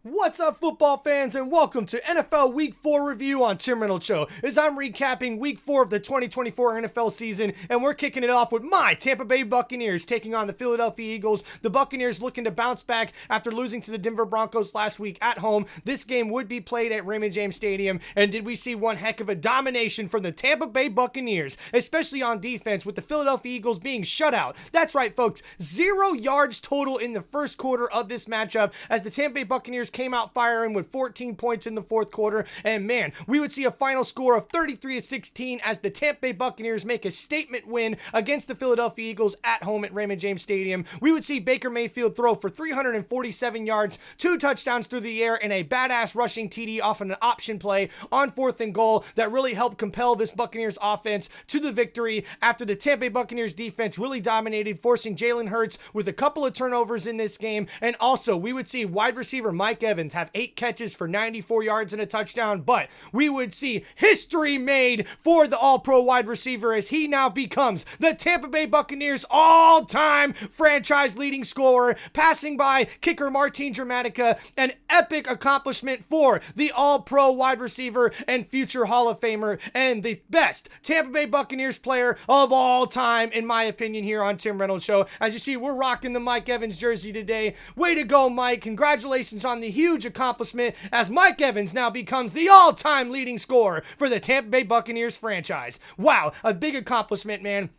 What's up, football fans, and welcome to NFL Week 4 review on Tim Reynolds Show. As I'm recapping Week 4 of the 2024 NFL season, and we're kicking it off with my Tampa Bay Buccaneers taking on the Philadelphia Eagles. The Buccaneers looking to bounce back after losing to the Denver Broncos last week at home. This game would be played at Raymond James Stadium, and did we see one heck of a domination from the Tampa Bay Buccaneers, especially on defense, with the Philadelphia Eagles being shut out. That's right, folks, 0 yards total in the first quarter of this matchup, as the Tampa Bay Buccaneers came out firing with 14 points in the fourth quarter, and man, we would see a final score of 33-16 as the Tampa Bay Buccaneers make a statement win against the Philadelphia Eagles at home at Raymond James Stadium. We would see Baker Mayfield throw for 347 yards, 2 touchdowns through the air, and a badass rushing TD off an option play on 4th and goal that really helped compel this Buccaneers offense to the victory after the Tampa Bay Buccaneers defense really dominated, forcing Jalen Hurts with a couple of turnovers in this game. And also, we would see wide receiver Mike Evans have 8 catches for 94 yards and a touchdown, but we would see history made for the all-pro wide receiver as he now becomes the Tampa Bay Buccaneers all-time franchise leading scorer, passing by kicker Martin Dramatica, an epic accomplishment for the all-pro wide receiver and future Hall of Famer and the best Tampa Bay Buccaneers player of all time, in my opinion, here on Tim Reynolds Show. As you see, we're rocking the Mike Evans jersey today. Way to go, Mike. Congratulations on the huge accomplishment as Mike Evans now becomes the all-time leading scorer for the Tampa Bay Buccaneers franchise. Wow, a big accomplishment, man.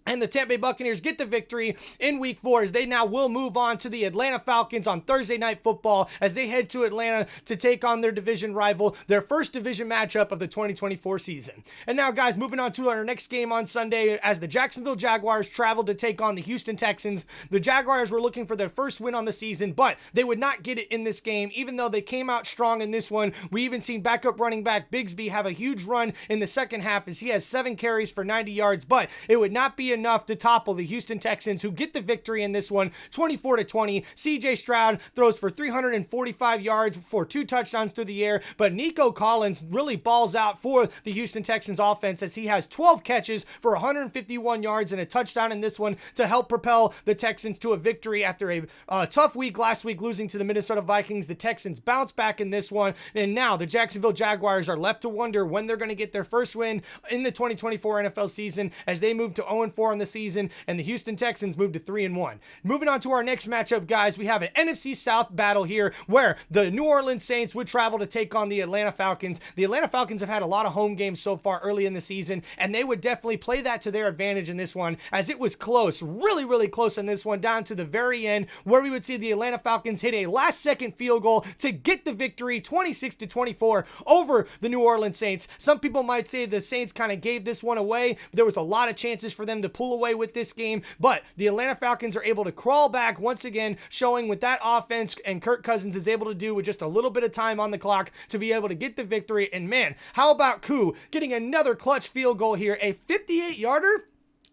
And the Tampa Bay Buccaneers get the victory in Week 4 as they now will move on to the Atlanta Falcons on Thursday Night Football as they head to Atlanta to take on their division rival, their first division matchup of the 2024 season. And now, guys, moving on to our next game on Sunday as the Jacksonville Jaguars traveled to take on the Houston Texans. The Jaguars were looking for their first win on the season, but they would not get it in this game, even though they came out strong in this one. We even seen backup running back Bigsby have a huge run in the second half as he has 7 carries for 90 yards, but it would not be enough to topple the Houston Texans, who get the victory in this one, 24-20. CJ Stroud throws for 345 yards for 2 touchdowns through the air, but Nico Collins really balls out for the Houston Texans offense as he has 12 catches for 151 yards and a touchdown in this one to help propel the Texans to a victory after a tough week last week losing to the Minnesota Vikings. The Texans bounce back in this one, and now the Jacksonville Jaguars are left to wonder when they're going to get their first win in the 2024 NFL season as they move to 0-4 on the season, and the Houston Texans move to 3-1. Moving on to our next matchup, guys, we have an NFC South battle here where the New Orleans Saints would travel to take on the Atlanta Falcons. The Atlanta Falcons have had a lot of home games so far early in the season, and they would definitely play that to their advantage in this one, as it was close, really close in this one, down to the very end, where we would see the Atlanta Falcons hit a last-second field goal to get the victory, 26-24 over the New Orleans Saints. Some people might say the Saints kind of gave this one away. There was a lot of chances for them to pull away with this game, but the Atlanta Falcons are able to crawl back once again, showing what that offense and Kirk Cousins is able to do with just a little bit of time on the clock to be able to get the victory. And man, how about Koo getting another clutch field goal here, a 58-yarder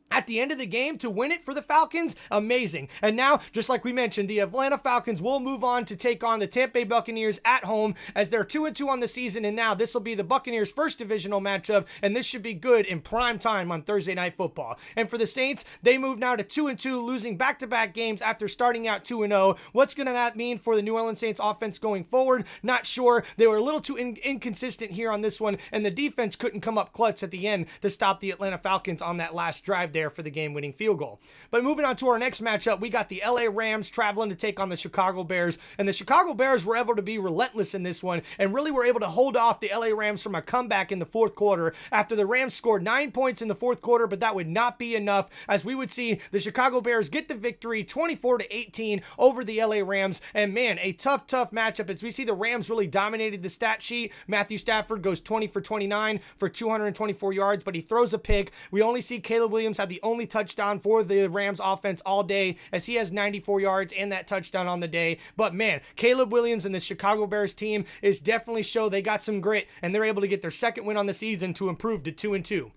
at the end of the game to win it for the Falcons? Amazing. And now, just like we mentioned, the Atlanta Falcons will move on to take on the Tampa Bay Buccaneers at home as they're 2-2 on the season, and now this will be the Buccaneers' first divisional matchup, and this should be good in prime time on Thursday Night Football. And for the Saints, they move now to 2-2, losing back-to-back games after starting out 2-0. What's going to mean for the New Orleans Saints offense going forward? Not sure. They were a little too inconsistent here on this one, and the defense couldn't come up clutch at the end to stop the Atlanta Falcons on that last drive there for the game-winning field goal. But moving on to our next matchup, we got the LA Rams traveling to take on the Chicago Bears, and the Chicago Bears were able to be relentless in this one and really were able to hold off the LA Rams from a comeback in the fourth quarter after the Rams scored 9 points in the fourth quarter, but that would not be enough as we would see the Chicago Bears get the victory 24-18 over the LA Rams. And man, a tough matchup as we see the Rams really dominated the stat sheet. Matthew Stafford goes 20 for 29 for 224 yards, but he throws a pick. We only see Caleb Williams have the only touchdown for the Rams offense all day as he has 94 yards and that touchdown on the day. But man, Caleb Williams and the Chicago Bears team is definitely show they got some grit, and they're able to get their second win on the season to improve to 2-2.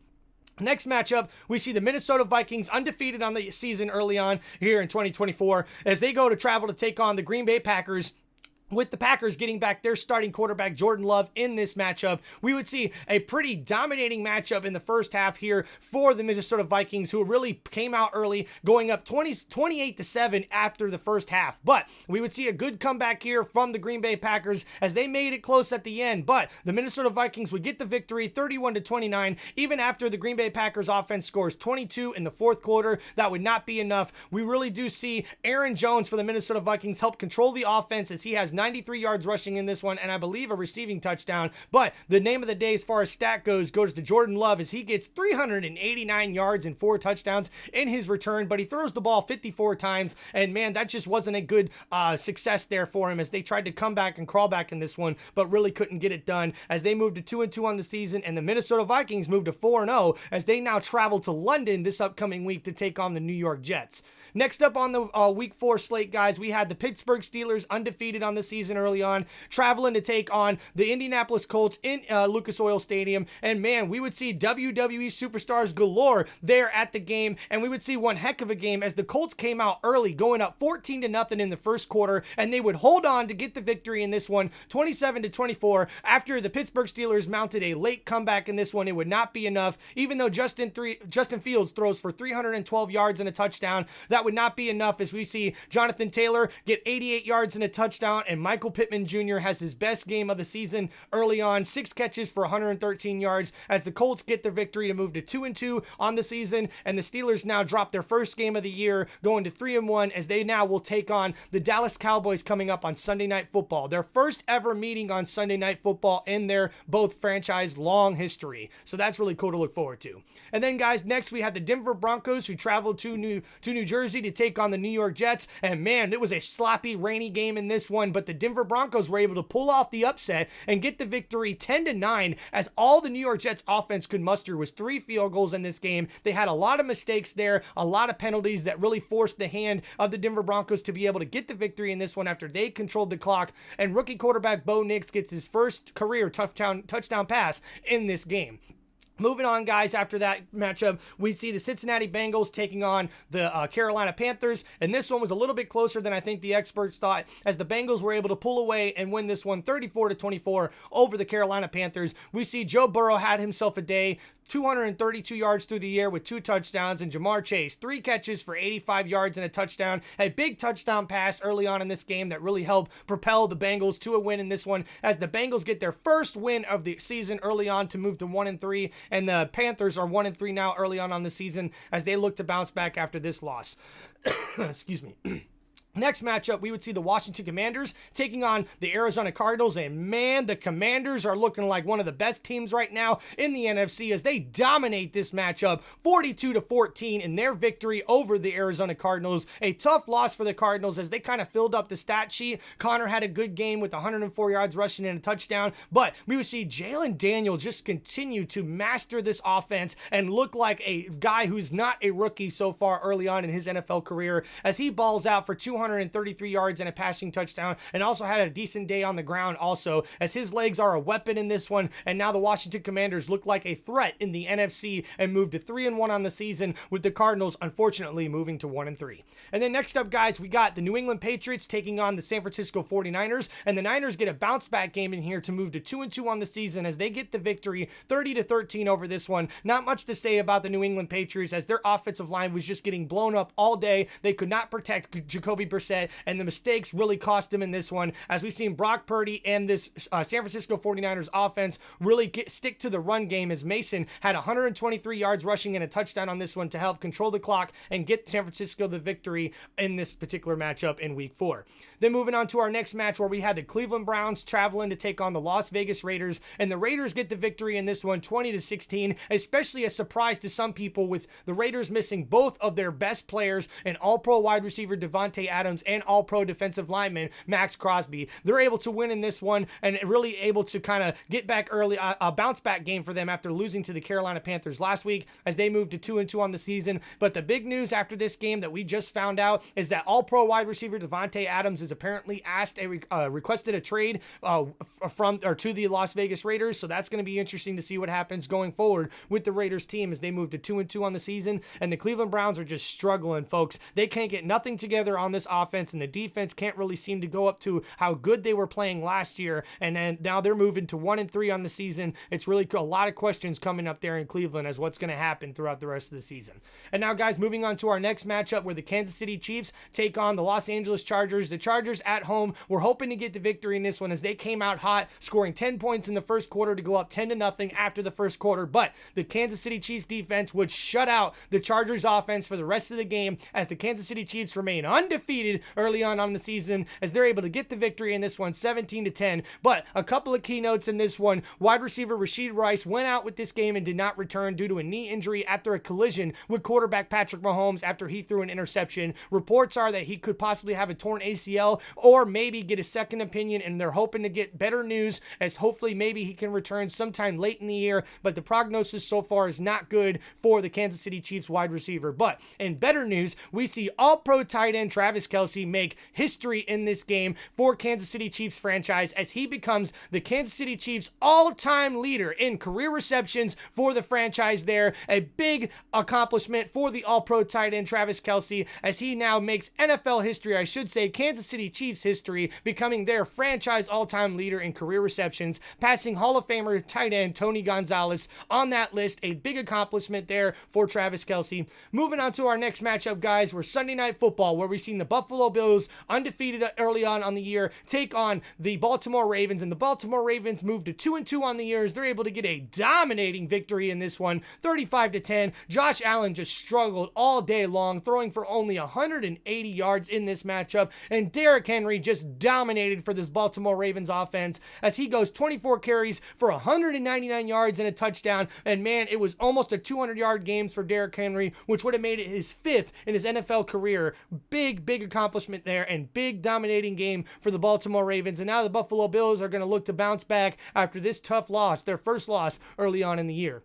Next matchup, we see the Minnesota Vikings undefeated on the season early on here in 2024 as they go to travel to take on the Green Bay Packers. with the Packers getting back their starting quarterback Jordan Love in this matchup, we would see a pretty dominating matchup in the first half here for the Minnesota Vikings, who really came out early, going up 28-7 after the first half. But we would see a good comeback here from the Green Bay Packers as they made it close at the end. But the Minnesota Vikings would get the victory 31-29, even after the Green Bay Packers offense scores 22 in the fourth quarter. That would not be enough. We really do see Aaron Jones for the Minnesota Vikings help control the offense as he has 93 yards rushing in this one, and I believe a receiving touchdown. But the name of the day as far as stat goes to Jordan Love as he gets 389 yards and 4 touchdowns in his return, but he throws the ball 54 times, and man, that just wasn't a good success there for him as they tried to come back and crawl back in this one, but really couldn't get it done as they moved to 2-2 on the season, and the Minnesota Vikings moved to 4-0 as they now travel to London this upcoming week to take on the New York Jets. Next up on the Week 4 slate, guys, we had the Pittsburgh Steelers undefeated on the season early on, traveling to take on the Indianapolis Colts in Lucas Oil Stadium. And man, we would see WWE superstars galore there at the game, and we would see one heck of a game as the Colts came out early, going up 14-0 in the first quarter, and they would hold on to get the victory in this one, 27-24. After the Pittsburgh Steelers mounted a late comeback in this one, it would not be enough. Even though Justin Fields throws for 312 yards and a touchdown, that would not be enough as we see Jonathan Taylor get 88 yards and a touchdown, and Michael Pittman Jr. has his best game of the season early on, 6 catches for 113 yards as the Colts get the victory to move to 2-2 on the season, and the Steelers now drop their first game of the year, going to 3-1 as they now will take on the Dallas Cowboys coming up on Sunday Night Football, their first ever meeting on Sunday Night Football in their both franchise long history. So that's really cool to look forward to. And then guys, next we have the Denver Broncos who traveled to New Jersey to take on the New York Jets, and man, it was a sloppy, rainy game in this one, but the Denver Broncos were able to pull off the upset and get the victory 10-9 as all the New York Jets offense could muster was 3 field goals in this game. They had a lot of mistakes there, a lot of penalties that really forced the hand of the Denver Broncos to be able to get the victory in this one after they controlled the clock, and rookie quarterback Bo Nix gets his first career touchdown pass in this game. Moving on, guys, after that matchup, we see the Cincinnati Bengals taking on the Carolina Panthers, and this one was a little bit closer than I think the experts thought, as the Bengals were able to pull away and win this one 34-24 over the Carolina Panthers. We see Joe Burrow had himself a day, 232 yards through the air with 2 touchdowns, and Jamar Chase, 3 catches for 85 yards and a touchdown. A big touchdown pass early on in this game that really helped propel the Bengals to a win in this one, as the Bengals get their first win of the season early on to move to 1-3, and the Panthers are 1-3 now early on the season as they look to bounce back after this loss. Excuse me. Next matchup, we would see the Washington Commanders taking on the Arizona Cardinals, and man, the Commanders are looking like one of the best teams right now in the NFC as they dominate this matchup 42-14 in their victory over the Arizona Cardinals. A tough loss for the Cardinals as they kind of filled up the stat sheet. Connor had a good game with 104 yards rushing and a touchdown, but we would see Jalen Daniel just continue to master this offense and look like a guy who's not a rookie so far early on in his NFL career as he balls out for 233 yards and a passing touchdown, and also had a decent day on the ground also, as his legs are a weapon in this one, and now the Washington Commanders look like a threat in the NFC and move to 3-1 on the season, with the Cardinals unfortunately moving to 1-3. And then next up, guys, we got the New England Patriots taking on the San Francisco 49ers, and the Niners get a bounce back game in here to move to 2-2 on the season as they get the victory 30-13 over this one. Not much to say about the New England Patriots as their offensive line was just getting blown up all day. They could not protect Jacoby Brissett, and the mistakes really cost him in this one, as we've seen Brock Purdy and this San Francisco 49ers offense really stick to the run game, as Mason had 123 yards rushing and a touchdown on this one to help control the clock and get San Francisco the victory in this particular matchup in Week 4. Then moving on to our next match, where we had the Cleveland Browns traveling to take on the Las Vegas Raiders, and the Raiders get the victory in this one 20-16, especially a surprise to some people, with the Raiders missing both of their best players, an all-pro wide receiver Devontae Adams and all-pro defensive lineman Max Crosby. They're able to win in this one and really able to kind of get back early, a bounce back game for them after losing to the Carolina Panthers last week as they moved to 2-2 on the season. But the big news after this game that we just found out is that all-pro wide receiver Devontae Adams is apparently requested a trade to the Las Vegas Raiders. So that's going to be interesting to see what happens going forward with the Raiders team as they move to 2-2 on the season. And the Cleveland Browns are just struggling, folks. They can't get nothing together on this offense, and the defense can't really seem to go up to how good they were playing last year. And then now they're moving to 1-3 on the season. It's really a lot of questions coming up there in Cleveland as what's going to happen throughout the rest of the season. And now, guys, moving on to our next matchup where the Kansas City Chiefs take on the Los Angeles Chargers. The Chargers at home were hoping to get the victory in this one as they came out hot, scoring 10 points in the first quarter to go up 10-0 after the first quarter. But the Kansas City Chiefs defense would shut out the Chargers offense for the rest of the game as the Kansas City Chiefs remain undefeated early on the season as they're able to get the victory in this one, 17-10. But a couple of keynotes in this one: wide receiver Rashid Rice went out with this game and did not return due to a knee injury after a collision with quarterback Patrick Mahomes after he threw an interception. Reports are that he could possibly have a torn ACL or maybe get a second opinion, and they're hoping to get better news as hopefully maybe he can return sometime late in the year. But the prognosis so far is not good for the Kansas City Chiefs wide receiver. But in better news, we see all-pro tight end Travis Kelce make history in this game for Kansas City Chiefs franchise as he becomes the Kansas City Chiefs all-time leader in career receptions for the franchise there. A big accomplishment for the all-pro tight end Travis Kelce as he now makes NFL history, I should say Kansas City Chiefs history, becoming their franchise all-time leader in career receptions, passing Hall of Famer tight end Tony Gonzalez on that list. A big accomplishment there for Travis Kelce. Moving on to our next matchup, guys, we're Sunday Night Football, where we've seen the Buffalo Bills, undefeated early on the year, take on the Baltimore Ravens, and the Baltimore Ravens move to 2-2 on the year as they're able to get a dominating victory in this one, 35-10. Josh Allen just struggled all day long, throwing for only 180 yards in this matchup, and Derrick Henry just dominated for this Baltimore Ravens offense as he goes 24 carries for 199 yards and a touchdown. And man, it was almost a 200-yard games for Derrick Henry, which would have made it his 5th in his NFL career. Big accomplishment there, and big dominating game for the Baltimore Ravens. And now the Buffalo Bills are going to look to bounce back after this tough loss, their first loss early on in the year.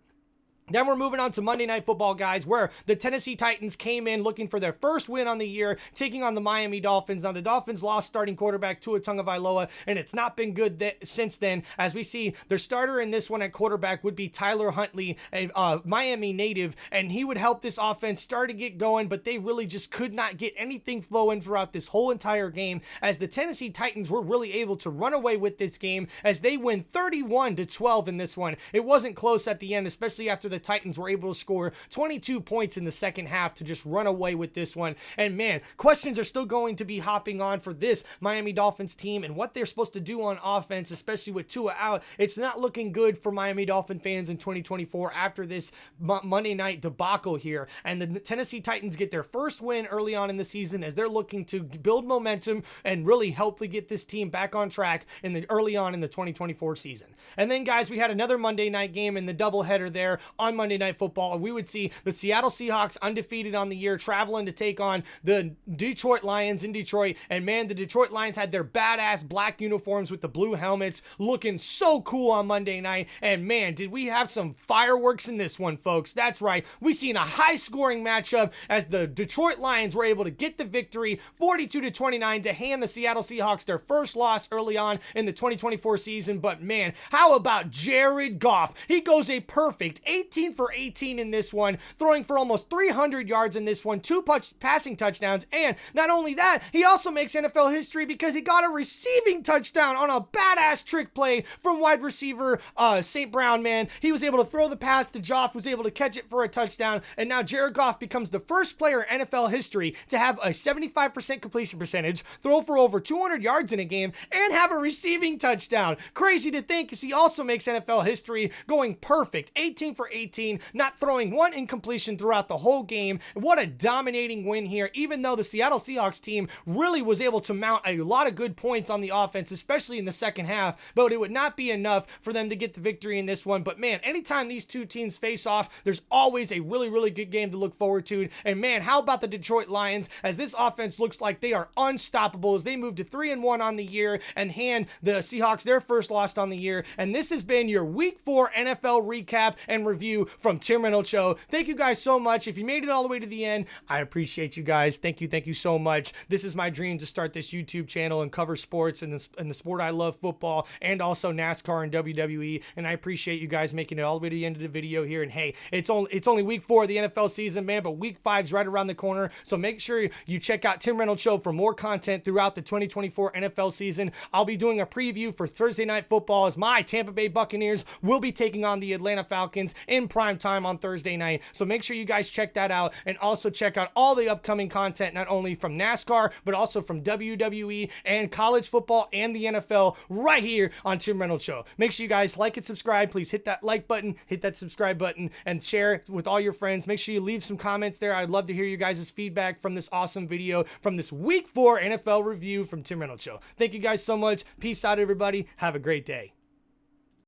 Then we're moving on to Monday Night Football, guys, where the Tennessee Titans came in looking for their first win on the year, taking on the Miami Dolphins. Now, the Dolphins lost starting quarterback Tua Tagovailoa, and it's not been good since then, as we see their starter in this one at quarterback would be Tyler Huntley, a Miami native, and he would help this offense start to get going, but they really just could not get anything flowing throughout this whole entire game, as the Tennessee Titans were really able to run away with this game as they win 31-12 in this one. It wasn't close at the end, especially after the Titans were able to score 22 points in the second half to just run away with this one. And man, questions are still going to be hopping on for this Miami Dolphins team and what they're supposed to do on offense, especially with Tua out. It's not looking good for Miami Dolphin fans in 2024 after this Monday night debacle here. And the Tennessee Titans get their first win early on in the season as they're looking to build momentum and really hopefully get this team back on track early on in the 2024 season. And then, guys, we had another Monday night game in the doubleheader there on Monday Night Football, and we would see the Seattle Seahawks, undefeated on the year, traveling to take on the Detroit Lions in Detroit. And man, the Detroit Lions had their badass black uniforms with the blue helmets, looking so cool on Monday night. And man, did we have some fireworks in this one, folks. That's right, we seen a high-scoring matchup as the Detroit Lions were able to get the victory, 42-29, to hand the Seattle Seahawks their first loss early on in the 2024 season. But man, how about Jared Goff? He goes a perfect 18 for 18 in this one, throwing for almost 300 yards in this one, 2 passing touchdowns, and not only that, he also makes NFL history because he got a receiving touchdown on a badass trick play from wide receiver St. Brown, man. He was able to throw the pass to Goff, was able to catch it for a touchdown, and now Jared Goff becomes the first player in NFL history to have a 75% completion percentage, throw for over 200 yards in a game, and have a receiving touchdown. Crazy to think, as he also makes NFL history, going perfect, 18 for 18, not throwing one incompletion throughout the whole game. What a dominating win here, even though the Seattle Seahawks team really was able to mount a lot of good points on the offense, especially in the second half, but it would not be enough for them to get the victory in this one. But man, anytime these two teams face off, there's always a really good game to look forward to. And man, how about the Detroit Lions, as this offense looks like they are unstoppable as they move to 3-1 on the year and hand the Seahawks their first loss on the year. And this has been your Week 4 NFL recap and review review from Tim Reynolds Show. Thank you guys so much. If you made it all the way to the end, I appreciate you guys. Thank you so much. This is my dream to start this YouTube channel and cover sports and the sport I love, football, and also NASCAR and WWE. And I appreciate you guys making it all the way to the end of the video here. And hey, it's only week 4 of the NFL season, man, but week 5's right around the corner. So make sure you check out Tim Reynolds Show for more content throughout the 2024 NFL season. I'll be doing a preview for Thursday Night Football as my Tampa Bay Buccaneers will be taking on the Atlanta Falcons in prime time on Thursday night. So make sure you guys check that out, and also check out all the upcoming content, not only from NASCAR, but also from WWE and college football and the NFL right here on Tim Reynolds Show. Make sure you guys like and subscribe. Please hit that like button, hit that subscribe button, and share it with all your friends. Make sure you leave some comments there. I'd love to hear you guys' feedback from this awesome video from this week 4 NFL review from Tim Reynolds Show. Thank you guys so much. Peace out, everybody. Have a great day.